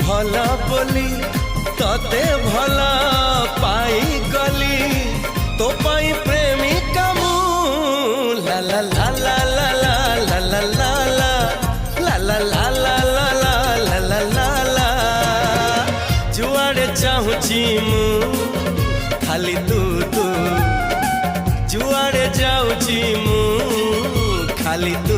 भला बोली तते भला पाई गली तो पाई प्रेमिका मु ला ला ला ला ला ला ला ला ला ला ला ला ला ला ला ला ला ला जुआड़े चाहूची मु खाली तू तू जुआड़े जाऊची मु खाली तू